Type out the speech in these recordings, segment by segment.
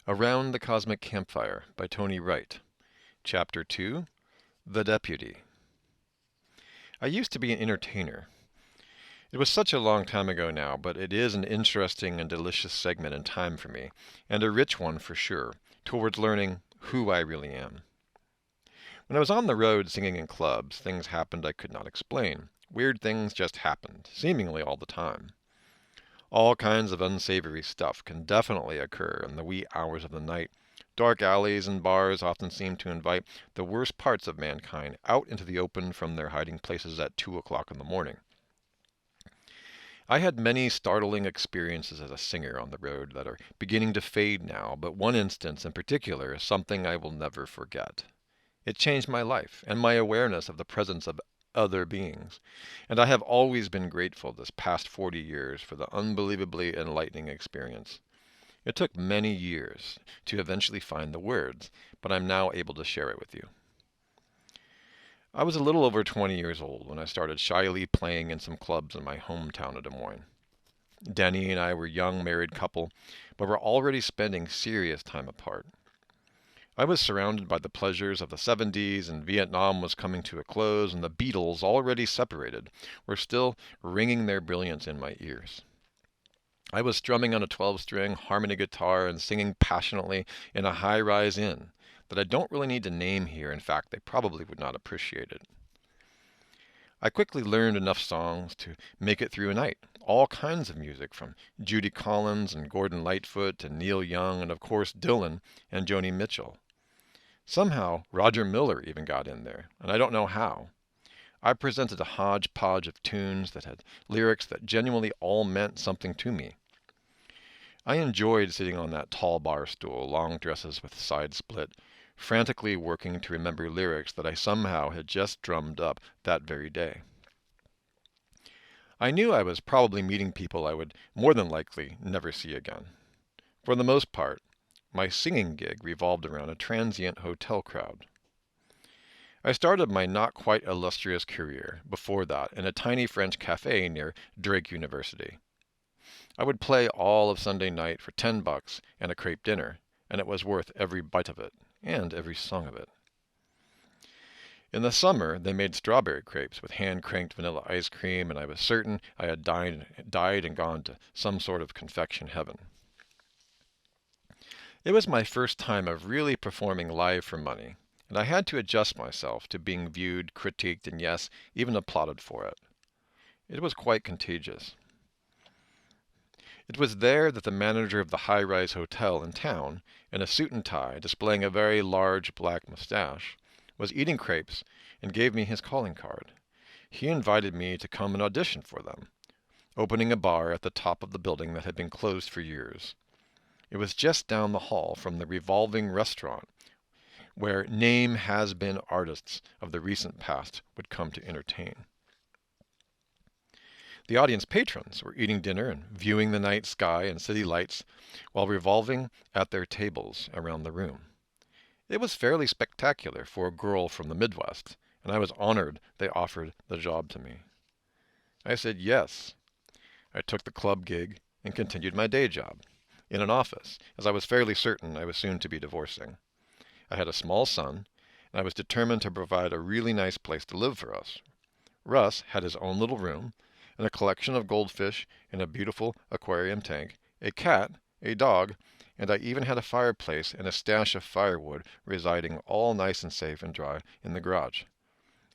Around the Cosmic Campfire by Toni Wright. Chapter 2 The Deputy. I used to be an entertainer. It was such a long time ago now, but it is an interesting and delicious segment in time for me, and a rich one for sure, towards learning who I really am. When I was on the road singing in clubs, things happened I could not explain. Weird things just happened, seemingly all the time. All kinds of unsavory stuff can definitely occur in the wee hours of the night. Dark alleys and bars often seem to invite the worst parts of mankind out into the open from their hiding places at 2 o'clock in the morning. I had many startling experiences as a singer on the road that are beginning to fade now, but one instance in particular is something I will never forget. It changed my life and my awareness of the presence of other beings, and I have always been grateful this past 40 years for the unbelievably enlightening experience. It took many years to eventually find the words, but I'm now able to share it with you. I was a little over 20 years old when I started shyly playing in some clubs in my hometown of Des Moines. Denny and I were a young married couple, but were already spending serious time apart. I was surrounded by the pleasures of the 70s, and Vietnam was coming to a close, and the Beatles, already separated, were still ringing their brilliance in my ears. I was strumming on a 12-string harmony guitar and singing passionately in a high-rise inn that I don't really need to name here. In fact, they probably would not appreciate it. I quickly learned enough songs to make it through a night. All kinds of music, from Judy Collins and Gordon Lightfoot to Neil Young and, of course, Dylan and Joni Mitchell. Somehow, Roger Miller even got in there, and I don't know how. I presented a hodgepodge of tunes that had lyrics that genuinely all meant something to me. I enjoyed sitting on that tall bar stool, long dresses with side split, frantically working to remember lyrics that I somehow had just drummed up that very day. I knew I was probably meeting people I would more than likely never see again. For the most part, my singing gig revolved around a transient hotel crowd. I started my not quite illustrious career, before that, in a tiny French cafe near Drake University. I would play all of Sunday night for $10 and a crepe dinner, and it was worth every bite of it, and every song of it. In the summer, they made strawberry crepes with hand-cranked vanilla ice cream, and I was certain I had died and gone to some sort of confection heaven. It was my first time of really performing live for money, and I had to adjust myself to being viewed, critiqued, and yes, even applauded for it. It was quite contagious. It was there that the manager of the high-rise hotel in town, in a suit and tie, displaying a very large black mustache, was eating crepes and gave me his calling card. He invited me to come and audition for them, opening a bar at the top of the building that had been closed for years. It was just down the hall from the revolving restaurant where name-has-been artists of the recent past would come to entertain. The audience patrons were eating dinner and viewing the night sky and city lights while revolving at their tables around the room. It was fairly spectacular for a girl from the Midwest, and I was honored they offered the job to me. I said yes. I took the club gig and continued my day job in an office, as I was fairly certain I was soon to be divorcing. I had a small son, and I was determined to provide a really nice place to live for us. Russ had his own little room, and a collection of goldfish in a beautiful aquarium tank, a cat, a dog, and I even had a fireplace and a stash of firewood residing all nice and safe and dry in the garage.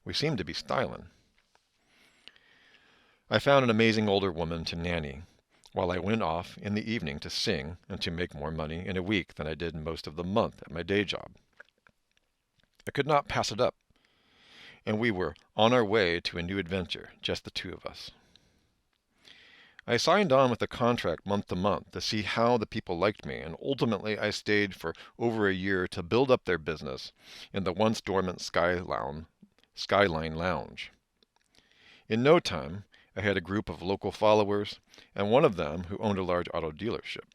We seemed to be styling. I found an amazing older woman to nanny, while I went off in the evening to sing and to make more money in a week than I did most of the month at my day job. I could not pass it up, and we were on our way to a new adventure, just the two of us. I signed on with a contract month to month to see how the people liked me, and ultimately I stayed for over a year to build up their business in the once dormant Skyline Lounge. In no time, I had a group of local followers, and one of them who owned a large auto dealership.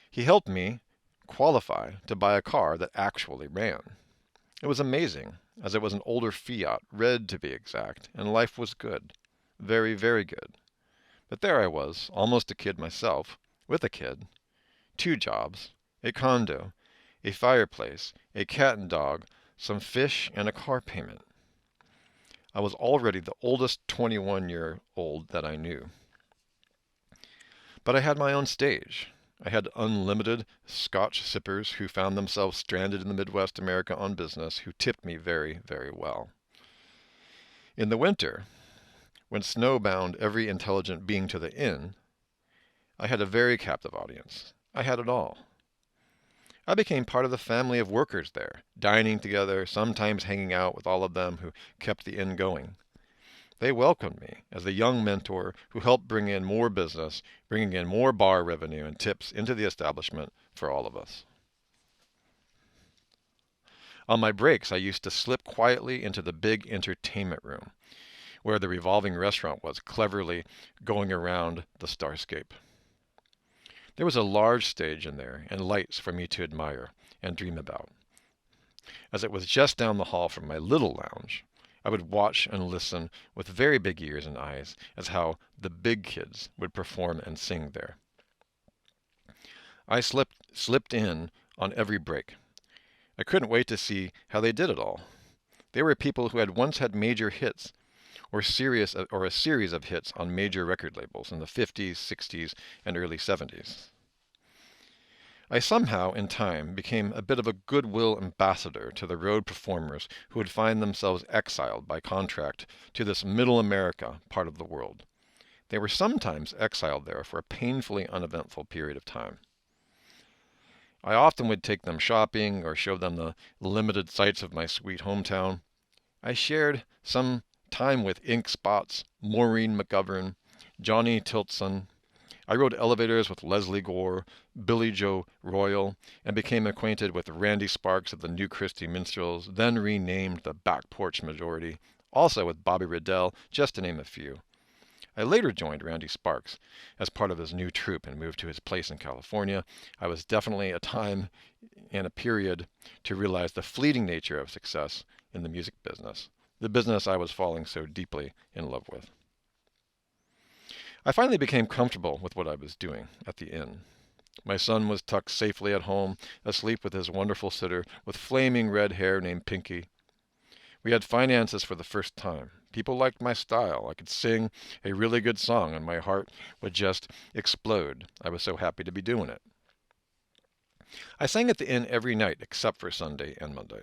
He helped me qualify to buy a car that actually ran. It was amazing, as it was an older Fiat, red to be exact, and life was good. Very, very good. But there I was, almost a kid myself, with a kid, 2 jobs, a condo, a fireplace, a cat and dog, some fish, and a car payment. I was already the oldest 21-year-old that I knew. But I had my own stage. I had unlimited Scotch sippers who found themselves stranded in the Midwest America on business who tipped me very, very well. In the winter, when snow bound every intelligent being to the inn, I had a very captive audience. I had it all. I became part of the family of workers there, dining together, sometimes hanging out with all of them who kept the inn going. They welcomed me as the young mentor who helped bring in more business, bringing in more bar revenue and tips into the establishment for all of us. On my breaks, I used to slip quietly into the big entertainment room, where the revolving restaurant was, cleverly going around the starscape. There was a large stage in there and lights for me to admire and dream about. As it was just down the hall from my little lounge, I would watch and listen with very big ears and eyes as how the big kids would perform and sing there. I slipped in on every break. I couldn't wait to see how they did it all. They were people who had once had major hits or a series of hits on major record labels in the 50s, 60s, and early 70s. I somehow, in time, became a bit of a goodwill ambassador to the road performers who would find themselves exiled by contract to this Middle America part of the world. They were sometimes exiled there for a painfully uneventful period of time. I often would take them shopping or show them the limited sights of my sweet hometown. I shared some time with Ink Spots, Maureen McGovern, Johnny Tiltson. I rode elevators with Leslie Gore, Billy Joe Royal, and became acquainted with Randy Sparks of the New Christie Minstrels, then renamed the Back Porch Majority, also with Bobby Riddell, just to name a few. I later joined Randy Sparks as part of his new troupe and moved to his place in California. I was definitely a time and a period to realize the fleeting nature of success in the music business, the business I was falling so deeply in love with. I finally became comfortable with what I was doing at the inn. My son was tucked safely at home, asleep with his wonderful sitter with flaming red hair named Pinky. We had finances for the first time. People liked my style. I could sing a really good song and my heart would just explode. I was so happy to be doing it. I sang at the inn every night except for Sunday and Monday.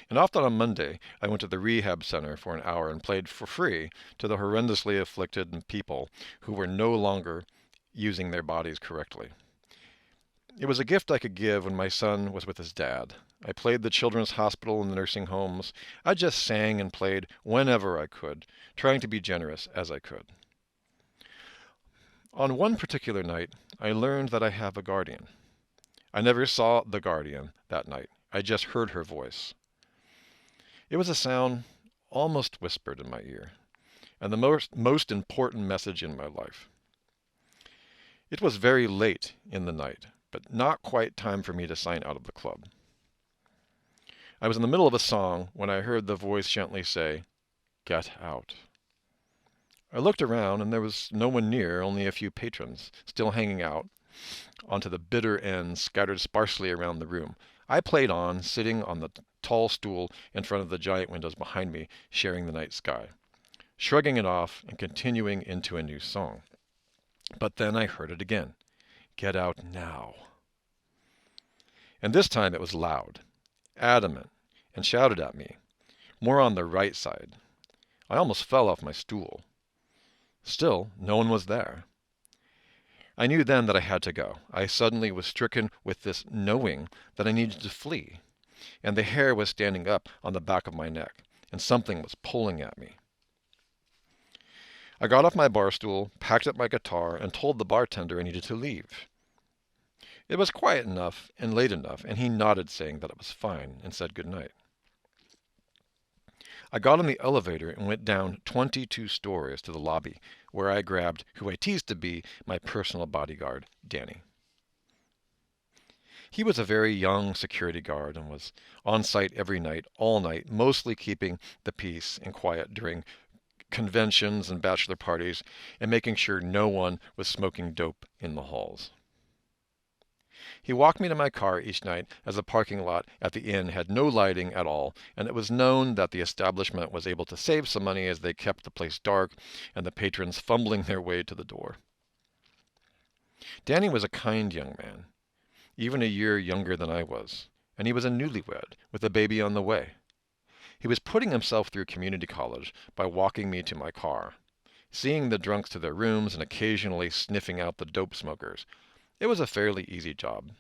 And often on Monday, I went to the rehab center for an hour and played for free to the horrendously afflicted and people who were no longer using their bodies correctly. It was a gift I could give when my son was with his dad. I played the children's hospital and the nursing homes. I just sang and played whenever I could, trying to be generous as I could. On one particular night, I learned that I have a guardian. I never saw the guardian that night. I just heard her voice. It was a sound almost whispered in my ear, and the most important message in my life. It was very late in the night, but not quite time for me to sign out of the club. I was in the middle of a song when I heard the voice gently say, "Get out." I looked around and there was no one near, only a few patrons, still hanging out onto the bitter ends scattered sparsely around the room. I played on, sitting on the tall stool in front of the giant windows behind me, sharing the night sky, shrugging it off and continuing into a new song. But then I heard it again. "Get out now." And this time it was loud, adamant, and shouted at me, more on the right side. I almost fell off my stool. Still, no one was there. I knew then that I had to go. I suddenly was stricken with this knowing that I needed to flee, and the hair was standing up on the back of my neck, and something was pulling at me. I got off my bar stool, packed up my guitar, and told the bartender I needed to leave. It was quiet enough and late enough, and he nodded, saying that it was fine, and said good night. I got on the elevator and went down 22 stories to the lobby, where I grabbed who I teased to be my personal bodyguard, Danny. He was a very young security guard and was on site every night, all night, mostly keeping the peace and quiet during conventions and bachelor parties, and making sure no one was smoking dope in the halls. He walked me to my car each night, as the parking lot at the inn had no lighting at all, and it was known that the establishment was able to save some money as they kept the place dark and the patrons fumbling their way to the door. Danny was a kind young man, even a year younger than I was, and he was a newlywed with a baby on the way. He was putting himself through community college by walking me to my car, seeing the drunks to their rooms and occasionally sniffing out the dope smokers. It was a fairly easy job.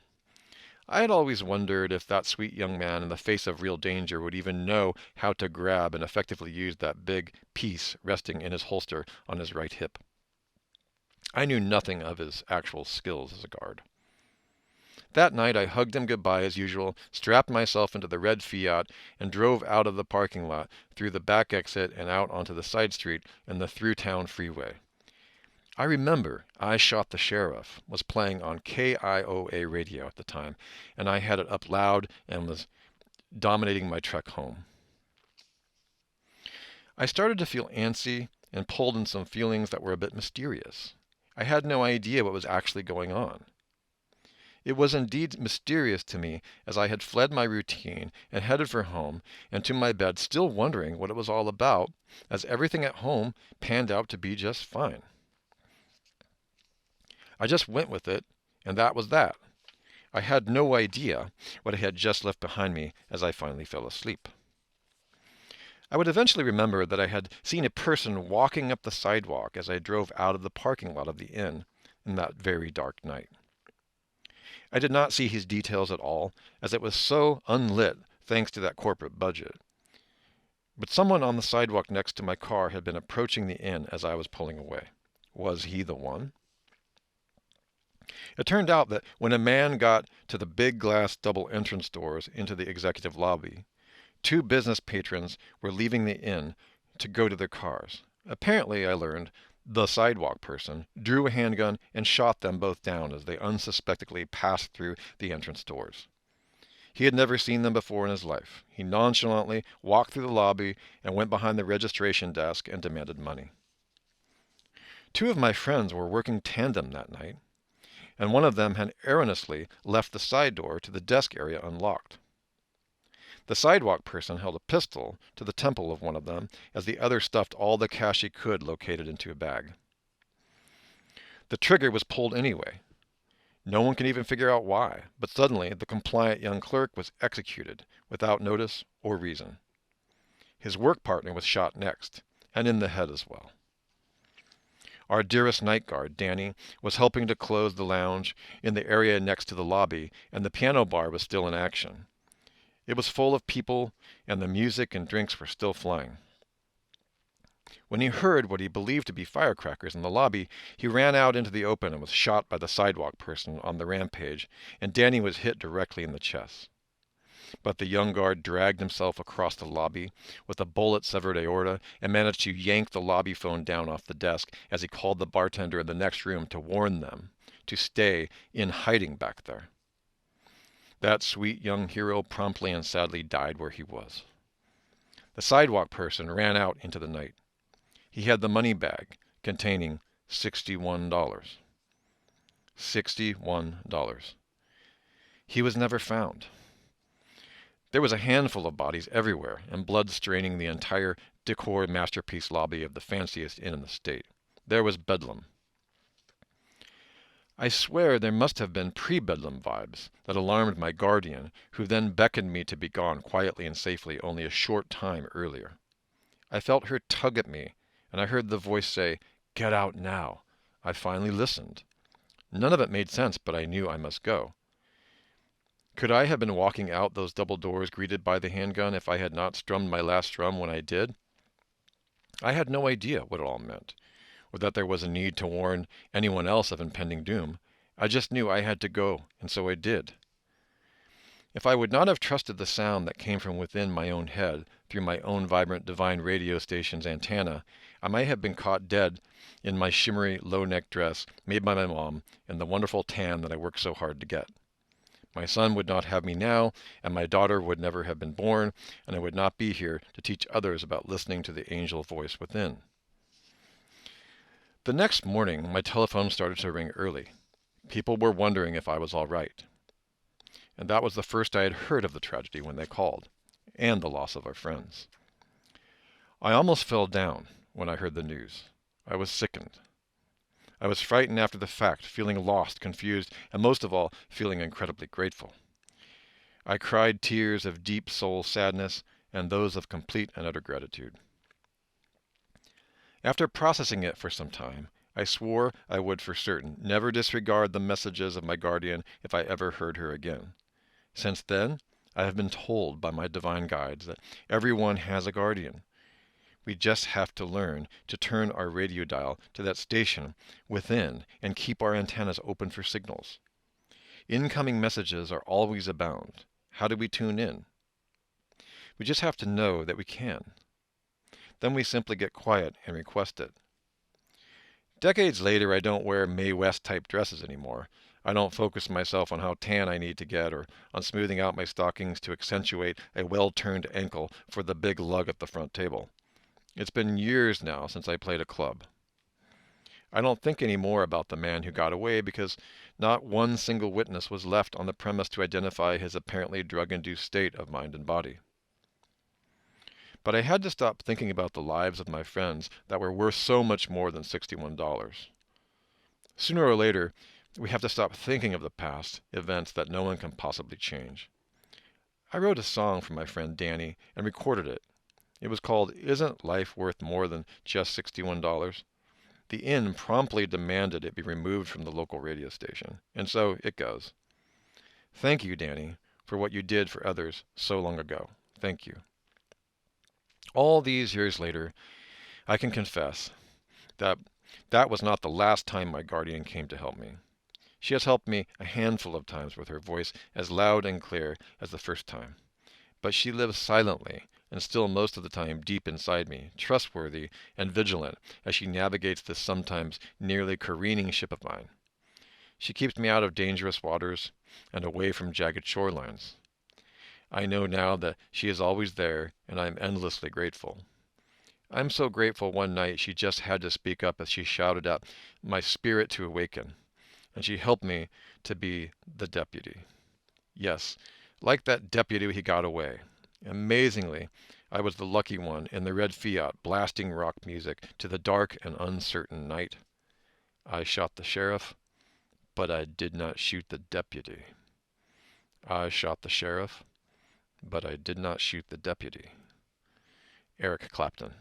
I had always wondered if that sweet young man in the face of real danger would even know how to grab and effectively use that big piece resting in his holster on his right hip. I knew nothing of his actual skills as a guard. That night I hugged him goodbye as usual, strapped myself into the red Fiat, and drove out of the parking lot, through the back exit and out onto the side street and the through-town freeway. I remember I Shot the Sheriff was playing on KIOA radio at the time, and I had it up loud and was dominating my trek home. I started to feel antsy and pulled in some feelings that were a bit mysterious. I had no idea what was actually going on. It was indeed mysterious to me, as I had fled my routine and headed for home and to my bed, still wondering what it was all about, as everything at home panned out to be just fine. I just went with it, and that was that. I had no idea what I had just left behind me as I finally fell asleep. I would eventually remember that I had seen a person walking up the sidewalk as I drove out of the parking lot of the inn in that very dark night. I did not see his details at all, as it was so unlit thanks to that corporate budget. But someone on the sidewalk next to my car had been approaching the inn as I was pulling away. Was he the one? It turned out that when a man got to the big glass double entrance doors into the executive lobby, two business patrons were leaving the inn to go to their cars. Apparently, I learned, the sidewalk person drew a handgun and shot them both down as they unsuspectingly passed through the entrance doors. He had never seen them before in his life. He nonchalantly walked through the lobby and went behind the registration desk and demanded money. Two of my friends were working tandem that night, and one of them had erroneously left the side door to the desk area unlocked. The sidewalk person held a pistol to the temple of one of them, as the other stuffed all the cash he could located into a bag. The trigger was pulled anyway. No one can even figure out why, but suddenly the compliant young clerk was executed without notice or reason. His work partner was shot next, and in the head as well. Our dearest night guard, Danny, was helping to close the lounge in the area next to the lobby, and the piano bar was still in action. It was full of people, and the music and drinks were still flying. When he heard what he believed to be firecrackers in the lobby, he ran out into the open and was shot by the sidewalk person on the rampage, and Danny was hit directly in the chest. But the young guard dragged himself across the lobby with a bullet-severed aorta and managed to yank the lobby phone down off the desk as he called the bartender in the next room to warn them to stay in hiding back there. That sweet young hero promptly and sadly died where he was. The sidewalk person ran out into the night. He had the money bag containing $61. $61. He was never found. There was a handful of bodies everywhere, and blood staining the entire decor masterpiece lobby of the fanciest inn in the state. There was bedlam. I swear there must have been pre-bedlam vibes that alarmed my guardian, who then beckoned me to be gone quietly and safely only a short time earlier. I felt her tug at me, and I heard the voice say, "Get out now." I finally listened. None of it made sense, but I knew I must go. Could I have been walking out those double doors greeted by the handgun if I had not strummed my last strum when I did? I had no idea what it all meant, or that there was a need to warn anyone else of impending doom. I just knew I had to go, and so I did. If I would not have trusted the sound that came from within my own head, through my own vibrant divine radio station's antenna, I might have been caught dead in my shimmery low-neck dress made by my mom and the wonderful tan that I worked so hard to get. My son would not have me now, and my daughter would never have been born, and I would not be here to teach others about listening to the angel voice within. The next morning, my telephone started to ring early. People were wondering if I was all right. And that was the first I had heard of the tragedy when they called, and the loss of our friends. I almost fell down when I heard the news. I was sickened. I was frightened after the fact, feeling lost, confused, and most of all, feeling incredibly grateful. I cried tears of deep soul sadness and those of complete and utter gratitude. After processing it for some time, I swore I would for certain never disregard the messages of my guardian if I ever heard her again. Since then, I have been told by my divine guides that everyone has a guardian. We just have to learn to turn our radio dial to that station within and keep our antennas open for signals. Incoming messages are always abound. How do we tune in? We just have to know that we can. Then we simply get quiet and request it. Decades later, I don't wear Mae West type dresses anymore. I don't focus myself on how tan I need to get or on smoothing out my stockings to accentuate a well-turned ankle for the big lug at the front table. It's been years now since I played a club. I don't think any more about the man who got away because not one single witness was left on the premise to identify his apparently drug-induced state of mind and body. But I had to stop thinking about the lives of my friends that were worth so much more than $61. Sooner or later, we have to stop thinking of the past events that no one can possibly change. I wrote a song for my friend Danny and recorded it. It was called Isn't Life Worth More Than Just $61? The Inn promptly demanded it be removed from the local radio station, and so it goes. Thank you, Danny, for what you did for others so long ago. Thank you. All these years later, I can confess that that was not the last time my guardian came to help me. She has helped me a handful of times with her voice as loud and clear as the first time. But she lives silently and still most of the time deep inside me, trustworthy and vigilant as she navigates this sometimes nearly careening ship of mine. She keeps me out of dangerous waters and away from jagged shorelines. I know now that she is always there, and I am endlessly grateful. I'm so grateful one night she just had to speak up as she shouted out my spirit to awaken, and she helped me to be the deputy. Yes, like that deputy he got away. Amazingly, I was the lucky one in the red Fiat blasting rock music to the dark and uncertain night. I shot the sheriff, but I did not shoot the deputy. I shot the sheriff, but I did not shoot the deputy. Eric Clapton.